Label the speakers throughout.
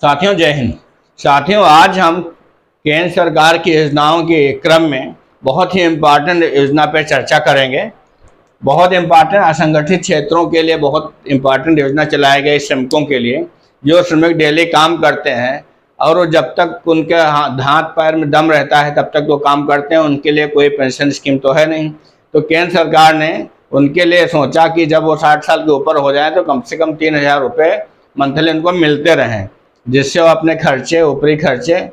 Speaker 1: साथियों जय हिंद। साथियों आज हम केंद्र सरकार की योजनाओं के क्रम में बहुत ही इम्पोर्टेंट योजना पर चर्चा करेंगे। बहुत इम्पोर्टेंट असंगठित क्षेत्रों के लिए बहुत इम्पोर्टेंट योजना चलाई गई श्रमिकों के लिए, जो श्रमिक डेली काम करते हैं और वो जब तक उनके हाथ पैर में दम रहता है तब तक वो काम करते हैं। उनके लिए कोई पेंशन स्कीम तो है नहीं, तो केंद्र सरकार ने उनके लिए सोचा कि जब वो 60 साल के ऊपर हो जाए तो कम से कम 3,000 रुपये मंथली उनको मिलते रहें, जिससे वो अपने खर्चे ऊपरी खर्चे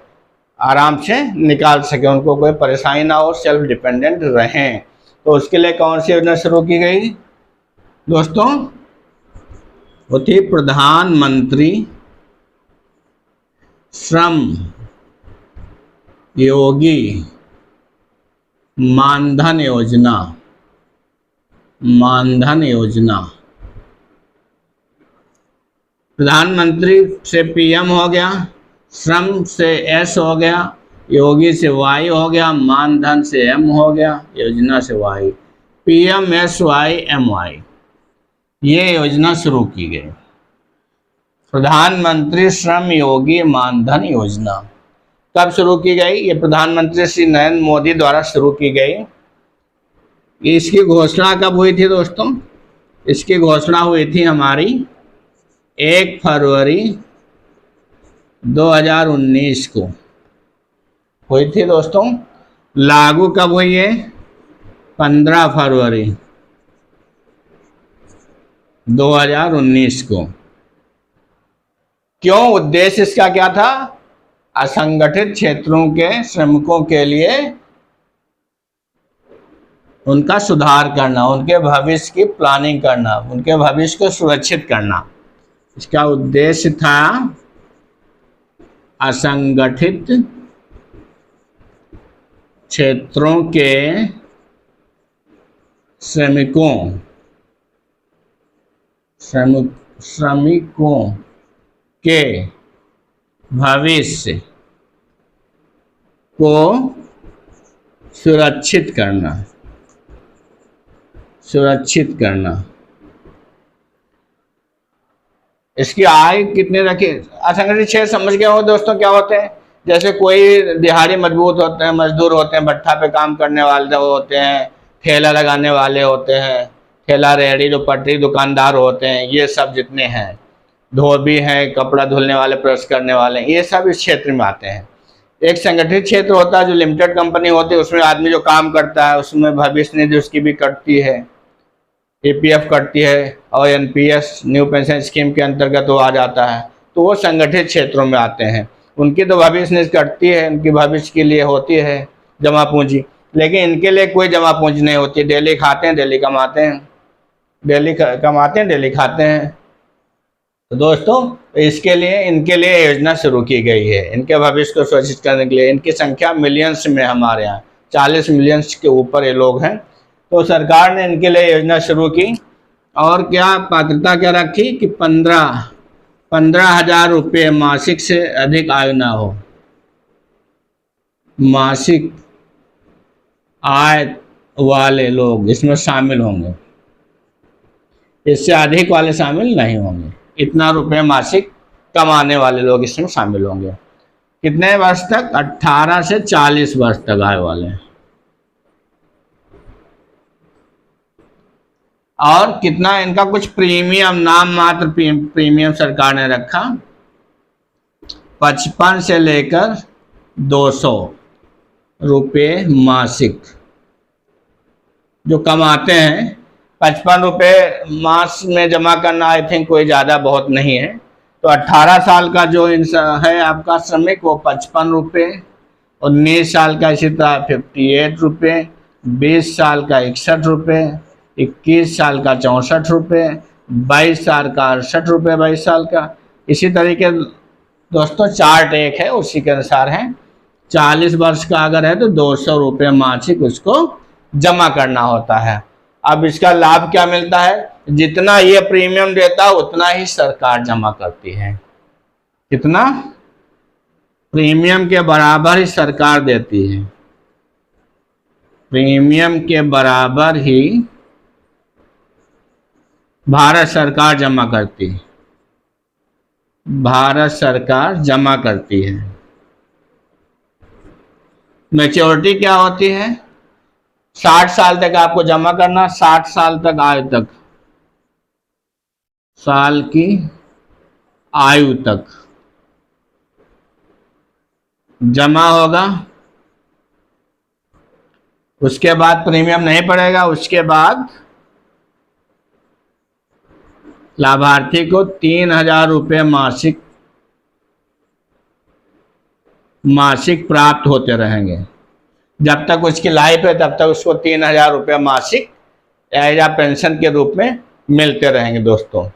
Speaker 1: आराम से निकाल सके, उनको कोई परेशानी ना हो, सेल्फ डिपेंडेंट रहें। तो उसके लिए कौन सी योजना शुरू की गई दोस्तों? वो थी प्रधानमंत्री श्रम योगी मानधन योजना। मानधन योजना, प्रधानमंत्री से पीएम हो गया, श्रम से एस हो गया, योगी से वाई हो गया, मानधन से एम हो गया, योजना से वाई, PMSYMY ये योजना शुरू की गई। प्रधानमंत्री श्रम योगी मानधन योजना कब शुरू की गई? ये प्रधानमंत्री श्री नरेंद्र मोदी द्वारा शुरू की गई। इसकी घोषणा कब हुई थी दोस्तों? इसकी घोषणा हुई थी हमारी 1 फरवरी 2019 को हुई थी दोस्तों। लागू कब हुई है? 15 फरवरी 2019 को। क्यों? उद्देश्य इसका क्या था? असंगठित क्षेत्रों के श्रमिकों के लिए उनका सुधार करना, उनके भविष्य की प्लानिंग करना, उनके भविष्य को सुरक्षित करना। इसका उद्देश्य था असंगठित क्षेत्रों के श्रमिकों के भविष्य को सुरक्षित करना। इसकी आय कितने रखे? असंगठित क्षेत्र समझ गए हो दोस्तों क्या होते हैं? जैसे कोई दिहाड़ी मजबूत होते हैं, मजदूर होते हैं, भट्ठा पे काम करने वाले होते हैं, ठेला लगाने वाले होते हैं, ठेला रेहड़ी जो पटरी दुकानदार होते हैं, ये सब जितने हैं, धोबी हैं, कपड़ा धुलने वाले, प्रेस करने वाले, ये सब इस क्षेत्र में आते हैं। एक संगठित क्षेत्र होता है जो लिमिटेड कंपनी होती है, उसमें आदमी जो काम करता है उसमें भविष्य निधि उसकी भी कटती है, EPF कटती है, और NPS न्यू पेंशन स्कीम के अंतर्गत वो आ जाता है, तो वो संगठित क्षेत्रों में आते हैं। उनकी तो भविष्य निधि कटती है, उनकी भविष्य के लिए होती है जमा पूंजी, लेकिन इनके लिए कोई जमा पूंजी नहीं होती। डेली खाते हैं, डेली कमाते हैं, डेली कमाते हैं, डेली खाते हैं। तो दोस्तों इसके लिए इनके लिए योजना शुरू की गई है, इनके भविष्य को सुरक्षित करने के लिए। इनकी संख्या मिलियंस में, हमारे यहाँ 40 मिलियंस के ऊपर ये लोग हैं। तो सरकार ने इनके लिए योजना शुरू की, और क्या पात्रता क्या रखी कि 15,000 रुपये मासिक से अधिक आय ना हो। मासिक आय वाले लोग इसमें शामिल होंगे, इससे अधिक वाले शामिल नहीं होंगे। इतना रुपये मासिक कमाने वाले लोग इसमें शामिल होंगे। कितने वर्ष तक? 18 से 40 वर्ष तक आय वाले। और कितना इनका कुछ प्रीमियम, नाम मात्र प्रीमियम सरकार ने रखा, 55 से लेकर 200 रुपये मासिक जो कमाते हैं। 55 रुपये मास में जमा करना आई थिंक कोई ज़्यादा बहुत नहीं है। तो 18 साल का जो इंसान है आपका श्रमिक, वो 55 रुपये, 19 साल का इसी तरह 58 रुपये, 20 साल का 61 रुपये, 21 साल का 64 रुपये, 22 साल का 68 रुपये, 22 साल का। इसी तरीके दोस्तों चार्ट एक है, उसी के अनुसार है। 40 वर्ष का अगर है तो 200 रुपये मासिक उसको जमा करना होता है। अब इसका लाभ क्या मिलता है? जितना ये प्रीमियम देता है उतना ही सरकार जमा करती है। कितना? प्रीमियम के बराबर ही सरकार देती है, प्रीमियम के बराबर ही भारत सरकार जमा करती है। भारत सरकार जमा करती है। मैच्योरिटी क्या होती है? 60 साल तक आपको जमा करना, 60 साल तक आयु तक, साल की आयु तक जमा होगा। उसके बाद प्रीमियम नहीं पड़ेगा। उसके बाद लाभार्थी को 3,000 रुपये मासिक प्राप्त होते रहेंगे। जब तक उसकी लाइफ है तब तक उसको 3,000 रुपये मासिक एज आ पेंशन के रूप में मिलते रहेंगे दोस्तों।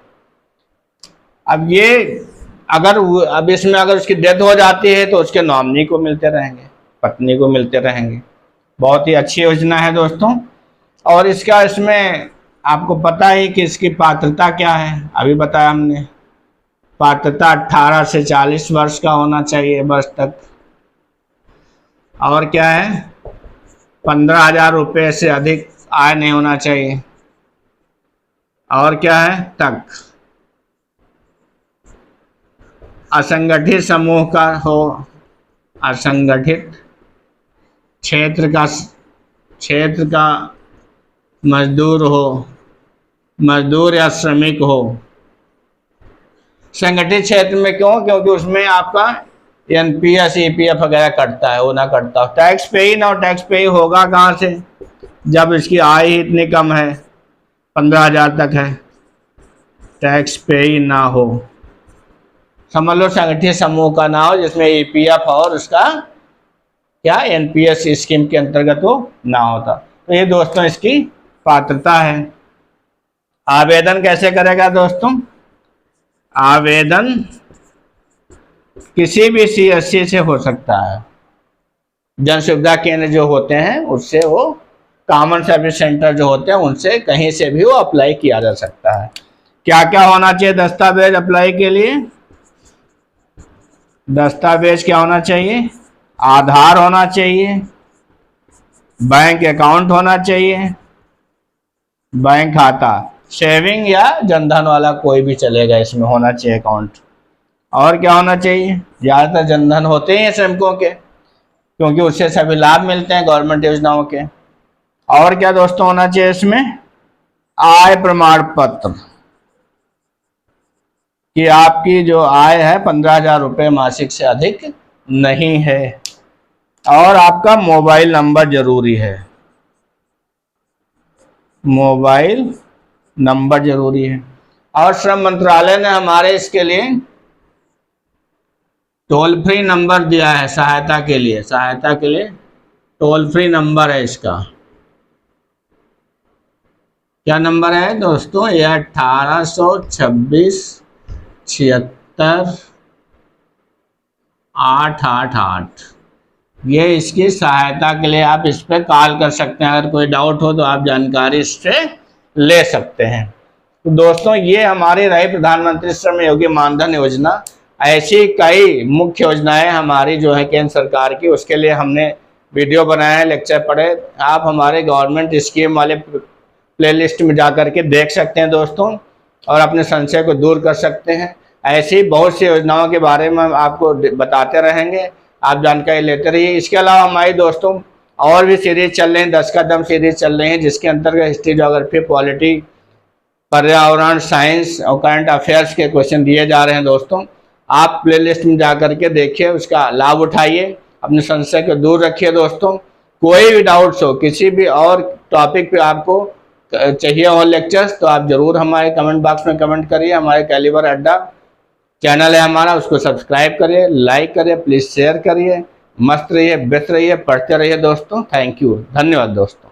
Speaker 1: अब ये अब इसमें अगर उसकी डेथ हो जाती है तो उसके नॉमिनी को मिलते रहेंगे, पत्नी को मिलते रहेंगे। बहुत ही अच्छी योजना है दोस्तों। और इसमें आपको पता है कि इसकी पात्रता क्या है, अभी बताया हमने। पात्रता 18 से 40 वर्ष का होना चाहिए, वर्ष तक। और क्या है, 15,000 रुपये से अधिक आय नहीं होना चाहिए। और क्या है, तक असंगठित समूह का हो, असंगठित क्षेत्र का मजदूर हो, मजदूर या श्रमिक हो। संगठित क्षेत्र में क्यों? क्योंकि उसमें आपका एनपीएस ईपीएफ वगैरह कटता है, वो ना कटता। टैक्स पे ही ना, टैक्स पे ही होगा कहाँ से, जब इसकी आय ही इतनी कम है, 15,000 तक है, टैक्स पे ही ना हो। समझ लो संगठित समूह का ना हो जिसमें ईपीएफ और उसका क्या एनपीएस स्कीम के अंतर्गत वो ना होता। तो ये दोस्तों इसकी पात्रता है। आवेदन कैसे करेगा दोस्तों? आवेदन किसी भी सीएससी से हो सकता है। जन सुविधा केंद्र जो होते हैं उससे, वो कॉमन सर्विस सेंटर जो होते हैं उनसे, कहीं से भी वो अप्लाई किया जा सकता है। क्या क्या होना चाहिए दस्तावेज अप्लाई के लिए? दस्तावेज क्या होना चाहिए? आधार होना चाहिए, बैंक अकाउंट होना चाहिए, बैंक खाता, सेविंग या जनधन वाला कोई भी चलेगा, इसमें होना चाहिए अकाउंट। और क्या होना चाहिए? ज़्यादातर जनधन होते ही हैं श्रमिकों के, क्योंकि उससे सभी लाभ मिलते हैं गवर्नमेंट योजनाओं के। और क्या दोस्तों होना चाहिए इसमें? आय प्रमाण पत्र, कि आपकी जो आय है 15,000 रुपये मासिक से अधिक नहीं है। और आपका मोबाइल नंबर जरूरी है, मोबाइल नंबर जरूरी है। और श्रम मंत्रालय ने हमारे इसके लिए टोल फ्री नंबर दिया है सहायता के लिए टोल फ्री नंबर है इसका। क्या नंबर है दोस्तों? ये 1826 76 888। ये इसकी सहायता के लिए आप इस पर कॉल कर सकते हैं। अगर कोई डाउट हो तो आप जानकारी इससे ले सकते हैं। तो दोस्तों ये हमारी रही प्रधानमंत्री श्रम योगी मानधन योजना। ऐसी कई मुख्य योजनाएं हमारी जो है केंद्र सरकार की, उसके लिए हमने वीडियो बनाए हैं, लेक्चर पढ़े। आप हमारे गवर्नमेंट स्कीम वाले प्लेलिस्ट में जा कर के देख सकते हैं दोस्तों, और अपने संशय को दूर कर सकते हैं। ऐसी बहुत सी योजनाओं के बारे में हम आपको बताते रहेंगे, आप जानकारी लेते रहिए। इसके अलावा हमारी दोस्तों और भी सीरीज चल रही हैं, 10 का दम सीरीज चल रही है, जिसके अंतर्गत हिस्ट्री, ज्योग्राफी, पॉलिटी, पर्यावरण, साइंस और करंट अफेयर्स के क्वेश्चन दिए जा रहे हैं दोस्तों। आप प्लेलिस्ट में जा करके देखिए, उसका लाभ उठाइए, अपने संशय को दूर रखिए दोस्तों। कोई भी डाउट्स हो, किसी भी और टॉपिक पे आपको चाहिए हो लेक्चर्स, तो आप जरूर हमारे कमेंट बॉक्स में कमेंट करिए। हमारे कैलिबर अड्डा चैनल है हमारा, उसको सब्सक्राइब करिए, लाइक करिए, प्लीज़ शेयर करिए। मस्त रहिए, व्यस्त रहिए, पढ़ते रहिए दोस्तों। थैंक यू, धन्यवाद दोस्तों।